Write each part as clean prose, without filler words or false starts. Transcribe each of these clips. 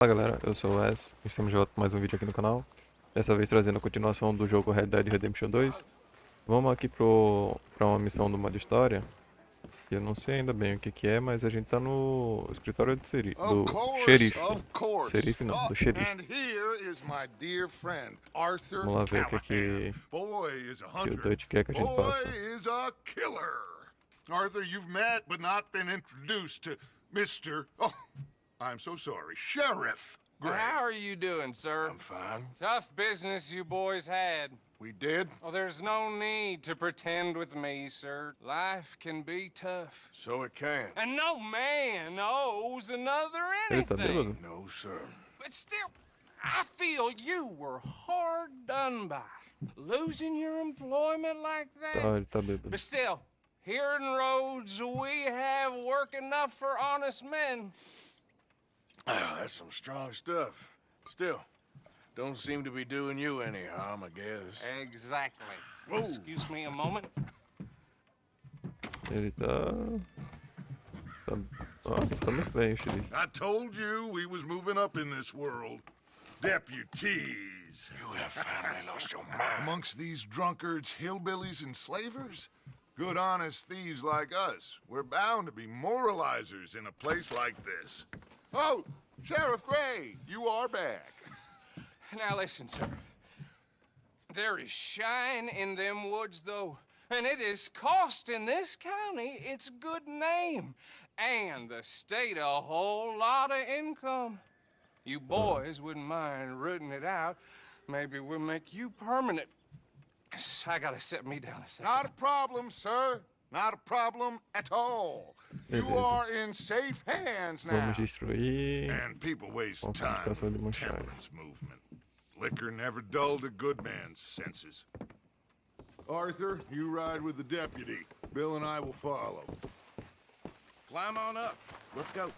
Fala galera, eu sou o Wes, estamos de volta com mais um vídeo aqui no canal. Dessa vez trazendo a continuação do jogo Red Dead Redemption 2. Vamos aqui pra uma missão do modo história. Que eu não sei ainda bem o que é, mas a gente tá no escritório do xerife. Xerife não, do xerife. Vamos lá ver o que o Dutch quer que a gente faça. Arthur, you've met but not been introduced to Mr. Oh, I'm so sorry, Sheriff Gray. How are you doing, sir? I'm fine. Tough business you boys had. We did? Oh, there's no need to pretend with me, sir. Life can be tough. So it can. And no man owes another Ele tá anything. bêbado? No, sir. But still, I feel you were hard done by. Losing your employment like that. Tá, ele tá bêbado. But still, here in Rhodes, we have work enough for honest men. Ah, that's some strong stuff. Still, don't seem to be doing you any harm, I guess. Exactly. Whoa. Excuse me a moment. Ele tá... Nossa, tá muito bem o xerife. I told you we was moving up in this world. Deputies. You have finally lost your mind. Amongst these drunkards, hillbillies, and slavers? Good honest thieves like us. We're bound to be moralizers in a place like this. Oh, Sheriff Gray, you are back. Now listen, sir. There is shine in them woods, though, and it is costing this county its good name, and the state a whole lot of income. You boys wouldn't mind rooting it out. Maybe we'll make you permanent. I gotta set me down a second. Not a problem, sir. Not a problem at all. You are in safe hands now. Vamos destruir And people waste a time concentração de with mochila. temperance movement. Liquor never dulled a good man's senses. Arthur, you ride with the deputy. Bill and I will follow. Climb on up. Let's go.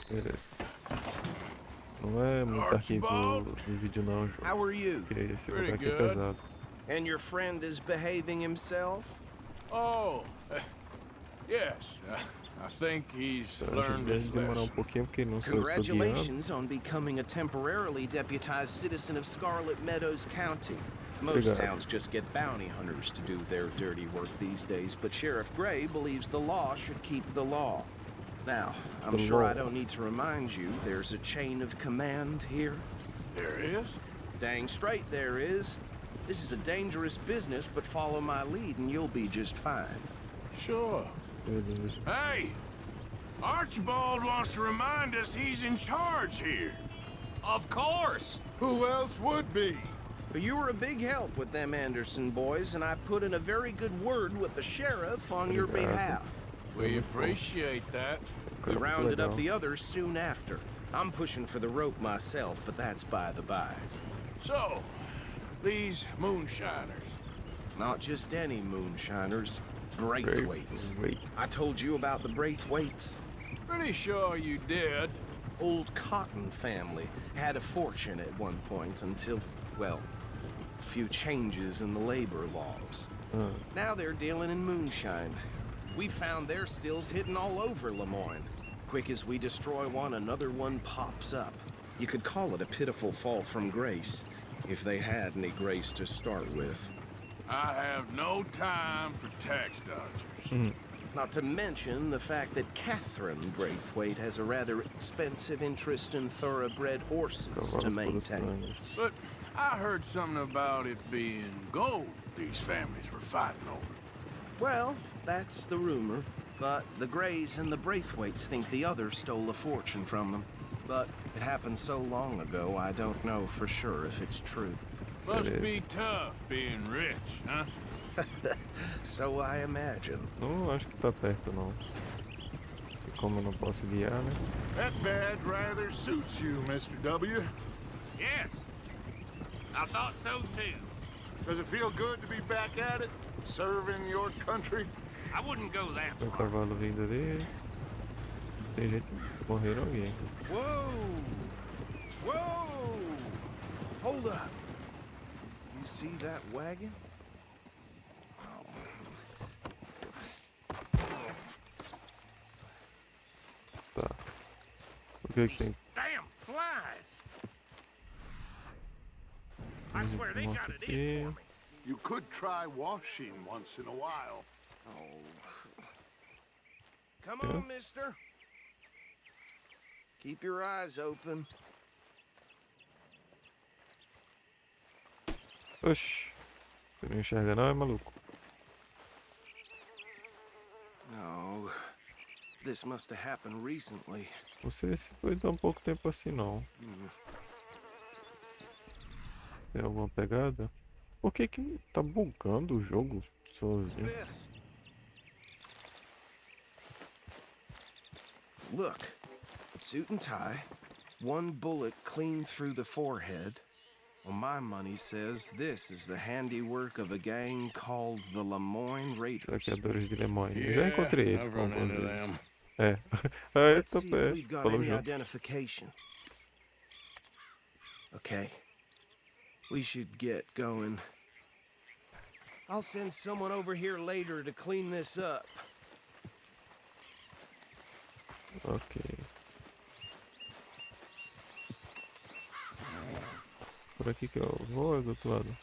Beleza. Não é muito arquivo de vídeo não, jogo. How are you? Porque esse Pretty aqui é good. pesado. And your friend is behaving himself? Oh, yes. I think he's Então, a gente learned deve his demorar um lesson. pouquinho porque não sou eu que tô guiando. Congratulations on becoming a temporarily deputized citizen of Scarlet Meadows County. Most Obrigado. towns just get bounty hunters to do their dirty work these days, but Sheriff Gray believes the law should keep the law. Now, I'm The sure I law. don't need to remind you there's a chain of command here. There is? Dang straight there is. This is a dangerous business, but follow my lead and you'll be just fine. Sure. Beleza. Hey! Archibald wants to remind us he's in charge here. Of course. Who else would be? But you were a big help with them Anderson boys, and I put in a very good word with the sheriff on your behalf. We appreciate that. We Muito rounded up legal. the others soon after. I'm pushing for the rope myself, but that's by the by. So, these moonshiners. Not just any moonshiners, Braithwaites. Wait. I told you about the Braithwaites. Pretty sure you did. Old Cotton family had a fortune at one point until, well, a few changes in the labor laws. Now they're dealing in moonshine. We found their stills hidden all over Lemoyne. Quick as we destroy one, another one pops up. You could call it a pitiful fall from grace, if they had any grace to start with. I have no time for tax dodgers. Not to mention the fact that Catherine Braithwaite has a rather expensive interest in thoroughbred horses to Cavalos maintain. pelos But I heard something about it being gold these families were fighting over. Well, that's the rumor. But the Grays and the Braithwaites think the others stole a fortune from them. But it happened so long ago, I don't know for sure if it's true. Must be tough being rich, huh? So I imagine. Não acho que tá perto não. E como eu não posso guiar, né? That badge rather suits you, Mr. W. Yes, I thought so too. Does it feel good to be back at it, serving your country? I wouldn't go that Tem um far. cavalo vindo ali. Tem gente de morrer alguém. Whoa! Whoa! Hold up. You see that wagon? Tá. O que que tem? Damn fly! I swear they got it in for me. You could try washing once in a while. Oh. Come on, mister. Keep your eyes open. Oxi. Você não enxerga não, é maluco? No. This must have happened recently. Você se foi tão pouco tempo assim não. Tem alguma pegada? Por que que tá bugando o jogo sozinho? This. Look. Suit and tie. One bullet clean through the forehead. Well, my money says this is the handiwork of a gang called the Lemoyne Raiders. Saqueadores de Lemoyne. Eu já encontrei ele. I've run into them. É. Eu Let's tô see if we've perto. got Falou any junto. identification. Okay. We should get going. I'll send someone over here later to clean this up. Ok. Por aqui que eu vou ou é do outro lado?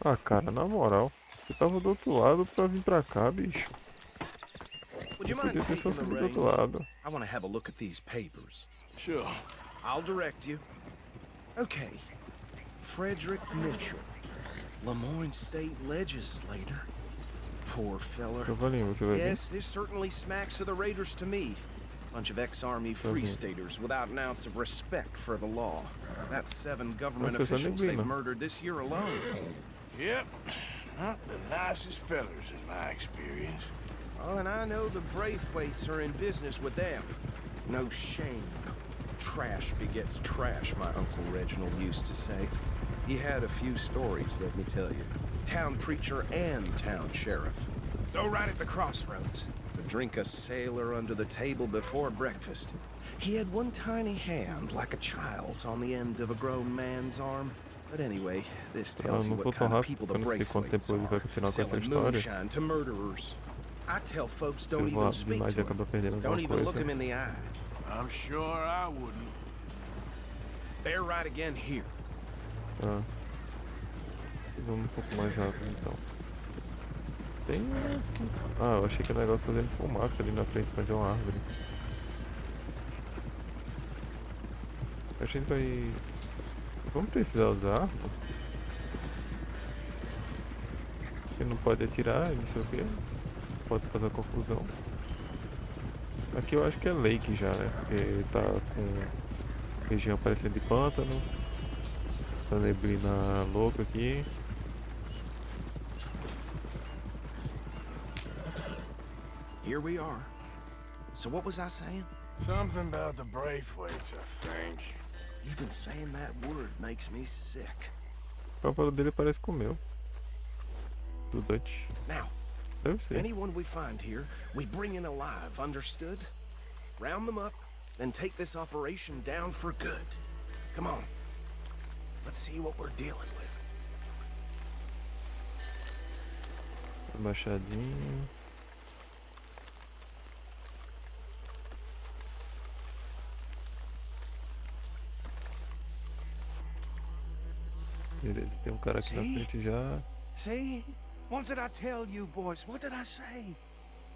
Ah, cara, na moral. Eu tava do outro lado pra vir pra cá, bicho. Would you Eu mind podia ter só taking the subido do outro reins? lado. I want to have a look at these papers. Sure. I'll direct you. Okay. Frederick Mitchell, Lemoyne State Legislator. Poor feller. Cavalinho, você vai vir? Yes, this certainly smacks of the Raiders to me. Bunch of ex-army free staters without an ounce of respect for the law. That's 7 government Nossa, essa officials they've neblina. murdered this year alone. Yep. Not the nicest fellers in my experience. Oh, and I know the Braithwaites are in business with them. No shame. Trash begets trash, my Uncle Reginald used to say. He had a few stories, let me tell you. Town preacher and town sheriff. Go right at the crossroads. To drink a sailor under the table before breakfast. He had one tiny hand, like a child's, on the end of a grown man's arm. But anyway, this tells you não what vou tão kind of rápido, people the eu não sei quanto Braithwaites tempo ele vai are. continuar com essa Selling história. moonshine to murderers. I tell folks Se don't eu vou even rápido speak demais to e acaba them. perdendo Don't alguma even look coisa. him in the eye. I'm sure I wouldn't. They're right again here. Tá. Vamos um pouco mais rápido então. Tem. Ah, eu achei que o negócio fazendo fumaça ali na frente, mas é uma árvore. A gente vai. Vamos precisar usar arma? Você não pode atirar, não sei o que. Pode fazer confusão. Aqui eu acho que é lake já, né? Porque tá com região parecendo de pântano. Essa neblina louca aqui. Here we are. So what was I saying? Something about the Braithwaites, I think. Even saying that word makes me sick. O cavalo dele parece com o meu. Do Dutch. Now, Deve ser. anyone we find here, we bring in alive, understood? Round them up, then take this operation down for good. Come on. Let's see what we're dealing with. Abaixadinho. Beleza, tem um cara aqui na Sim. frente já. See? What did I tell you, boys? What did I say?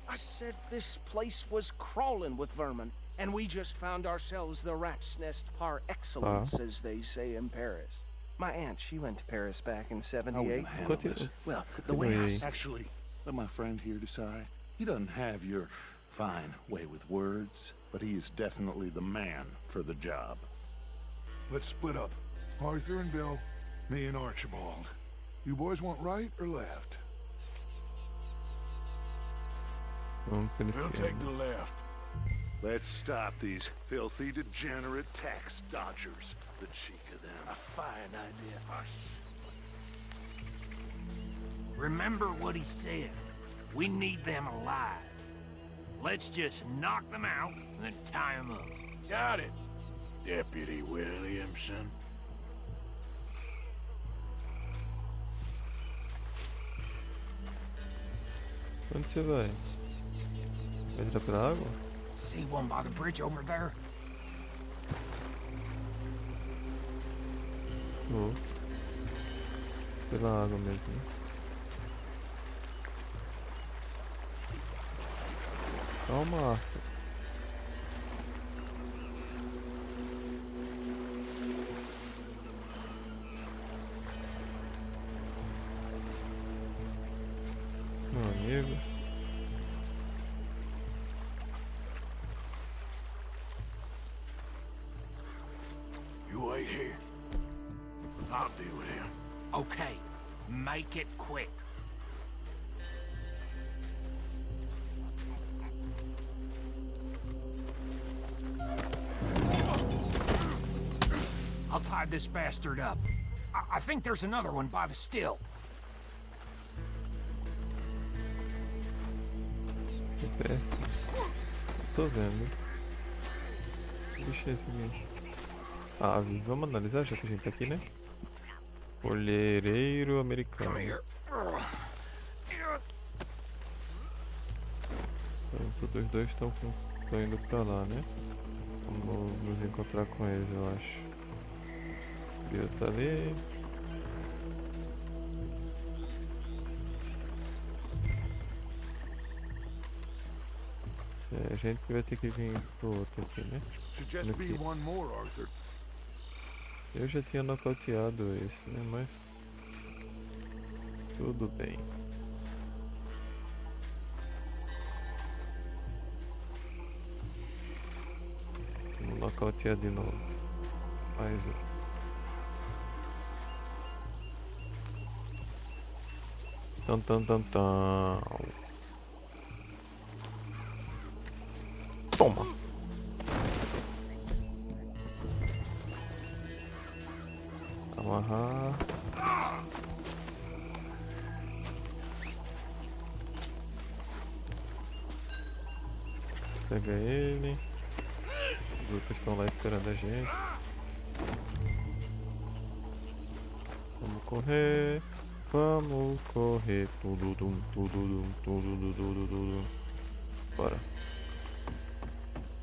I said this place was crawling with vermin, and we just found ourselves the rat's nest par excellence, as they say in Paris. My aunt, she went to Paris back in '78. Continua. Well, the way I Continue aí. Actually, let my friend here decide. He doesn't have your fine way with words, but he is definitely the man for the job. Let's split up. Arthur and Bill, me and Archibald. You boys want right or left? Vamos pela We'll take esquerda. the left. Let's stop these filthy, degenerate tax dodgers. The cheek of them. A fine idea. Remember what he said. We need them alive. Let's just knock them out and then tie them up. Got it, Deputy Williamson. Onde você vai? Vai entrar pela água? See one by the bridge over there? Oh. Pela água mesmo. Né? Calma, Arthur. Meu amigo. You wait here. I'll deal with him. Okay, make it quick. I'll tie this bastard up. I think there's another one by the still. Perto. Tô vendo. Deixa esse bicho. Ave, vamos analisar já que a gente tá aqui, né? Olhereiro americano. Então, os dois estão indo pra lá, né? Vamos nos encontrar com eles, eu acho. O Bill tá ali. É, a gente vai ter que vir pro outro aqui, né? Should just be one more, Arthur. Eu já tinha nocauteado esse, né? Mas tudo bem. Vamos nocautear de novo. Mais um. Tan tan tan tan. Toma. Amarrar. Pega ele. Os outros estão lá esperando a gente. Vamos correr. Vamos correr. Tudo. Bora.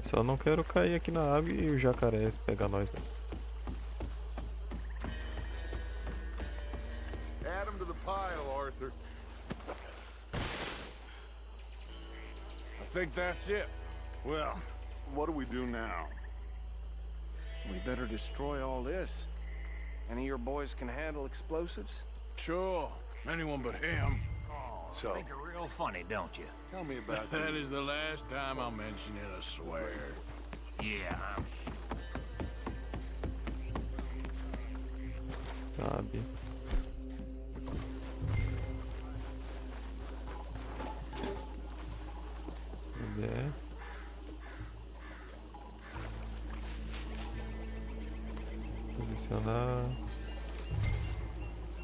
Só não quero cair aqui na água e o jacaré pegar nós, né? Add 'em to the pile, Arthur. I think that's it. Well, what do we do now? We better destroy all this. Any of your boys can handle explosives? Sure. Anyone but him. Oh, So- think you're real funny, don't you? Tell me about That is the last time I'll mention it, I swear. Yeah, I'm Sabe? É. Posicionar.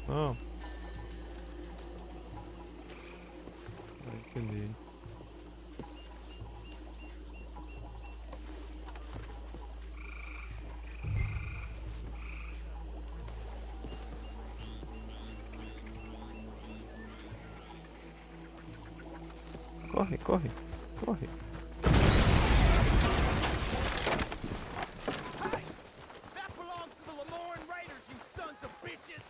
Não. Entendi. Corre. That belongs to the Lemoyne Raiders, you sons of bitches!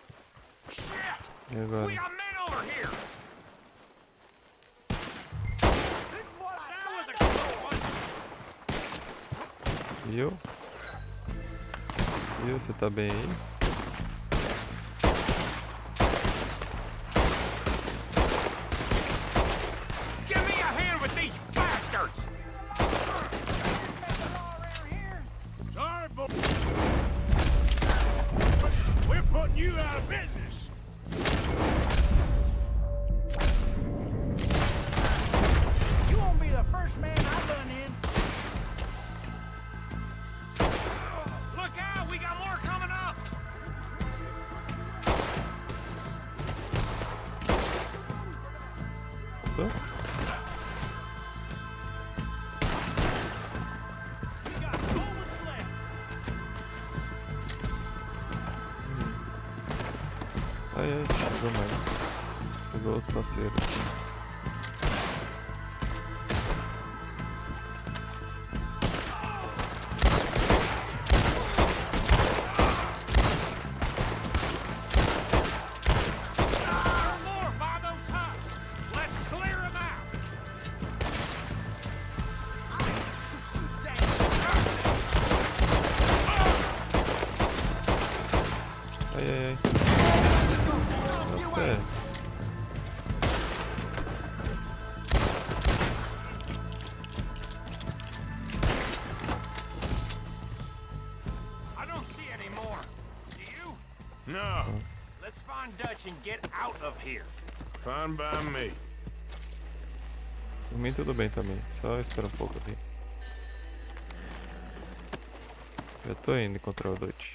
Shit! E agora? We got men over here! This is what that was a good one! Viu? Você tá bem aí? Give me a hand with these bastards! Sorry, boy. We're putting you out of business. You won't be the first man I've done in. Look out! We got more coming up! Tô? We got moments left! Ai, chegou mais. Chegou os parceiros. much and get out of here. Fine by me. Por mim tudo bem também, só espera um pouco aqui. Já tô indo encontrar o Dutch.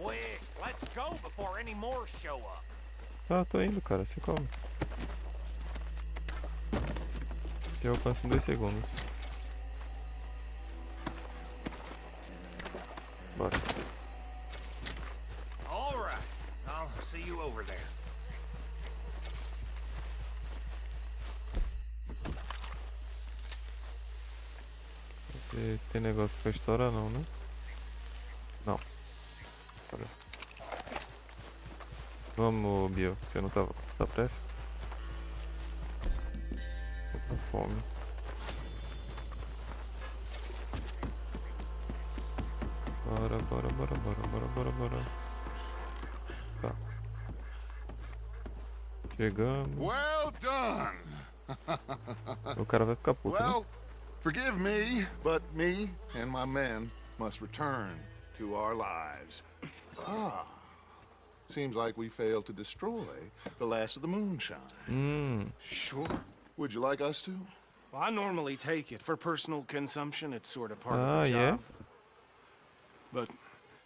Quick, let's go before any more show up. Ah, tô indo, cara, se come. Eu alcanço em 2 segundos. Bora. All right, I'll see you over there. Tem negócio pra estourar não, né? Não. Bora. Vamos, Bio. Você não tá pressa? Tô com fome. Bora. Tá. Chegamos. Well done. O cara vai ficar puto, né? Well, forgive me, but me and my men must return to our lives. Ah. Seems like we failed to destroy the last of the moonshine. Sure. Would you like us to? Well, I normally take it for personal consumption. It's sort of part of Ah, the yeah? job. But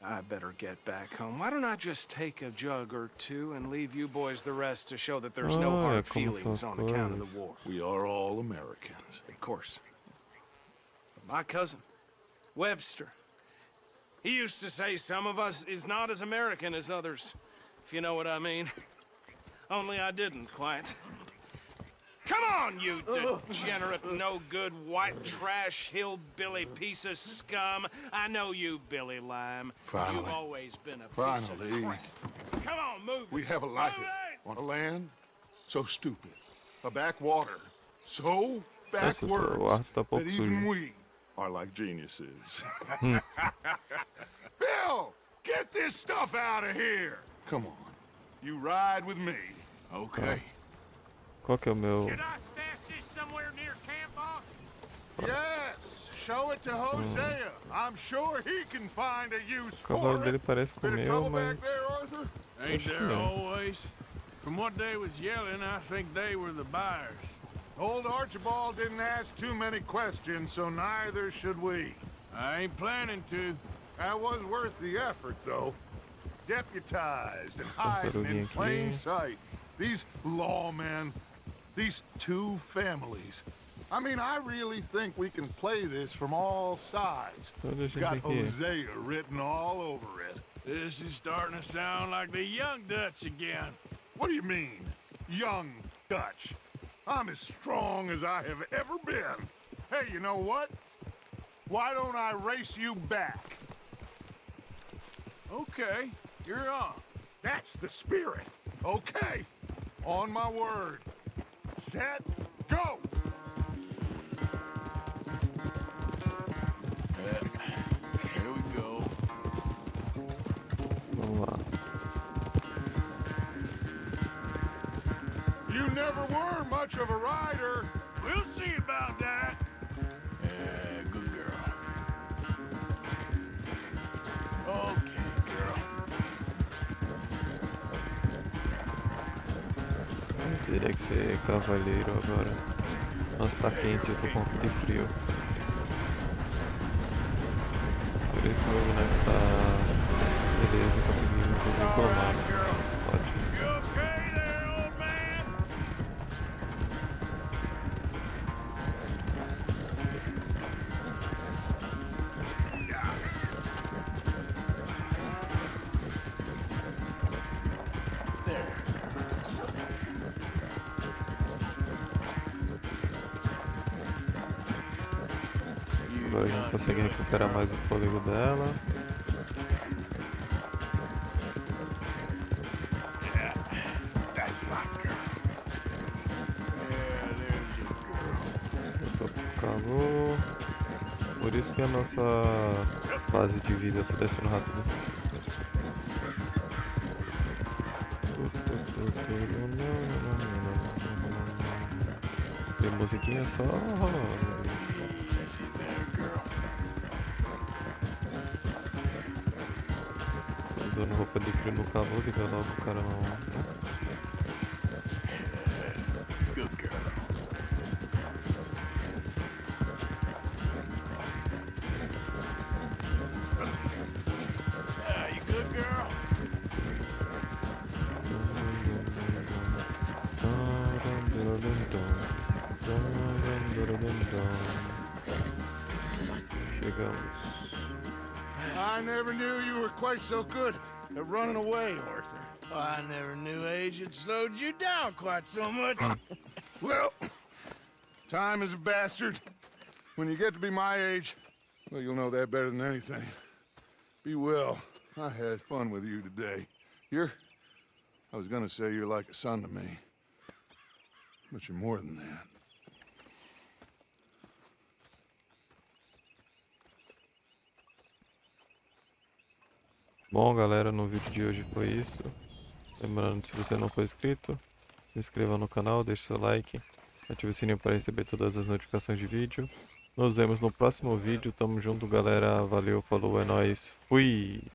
I better get back home. Why don't I just take a jug or two and leave you boys the rest to show that there's no Ah, hard como são feelings as on account of coisas. the war? We are all Americans. Of course. But my cousin, Webster, he used to say some of us is not as American as others, if you know what I mean. Only I didn't quite. Come on, you degenerate, no-good, white trash, hillbilly piece of scum. I know you, Billy Lime. Finally. You've always been a piece of Finally. crap. Come on, move We it. have a like Move it on a land so stupid, a backwater so o backwards ar tá pouco that even sujo. we are like geniuses. Bill, get this stuff out of here. Come on, you ride with me. Okay. Qual que é o meu... Should I stash this somewhere near camp, boss? Yes, show it to Hosea. I'm sure he can find a use O cavalo for dele it. parece com o Bit of meu, trouble mas... back there, Arthur? Ain't Acho que there não. always? From what they was yelling, I think they were the buyers. Old Archibald didn't ask too many questions, so neither should we. I ain't planning to. That was worth the effort, though. Deputized and hiding Tartaruguinha in aqui. plain sight. These lawmen, these two families. I mean, I really think we can play this from all sides. Toda It's gente got aqui. Hosea written all over it. This is starting to sound like the young Dutch again. What do you mean, young Dutch? I'm as strong as I have ever been. Hey, you know what? Why don't I race you back? Okay, you're on. That's the spirit. Okay. On my word. Set, go! Here we go. Vamos lá. You never were much of a rider. We'll see about that. Yeah, good girl. Okay, girl. Teria que ser cavaleiro agora. Nossa, tá quente, eu tô com um pouco de frio. Por isso que meu boneco tá... Beleza, consegui inclusive cromar. Ótimo. You okay there, old man? Agora a gente consegue recuperar mais o fôlego dela. That's my girl. Yeah, there's your girl. Eu tô com calor. Por isso que a nossa fase de vida tá descendo rápido. Tem musiquinha só. Easy there, girl. Tô usando roupa de frio no calor, que vai logo o cara não Chegamos. I never knew you were quite so good at running away, Arthur. I never knew age had slowed you down quite so much. Well, time is a bastard. When you get to be my age, well, you'll know that better than anything. Be well. I had fun with you today. I was gonna say you're like a son to me. But you're more than that. Bom, galera, no vídeo de hoje foi isso. Lembrando, se você não for inscrito, se inscreva no canal, deixe seu like, ative o sininho para receber todas as notificações de vídeo. Nos vemos no próximo vídeo. Tamo junto, galera. Valeu, falou, é nóis. Fui!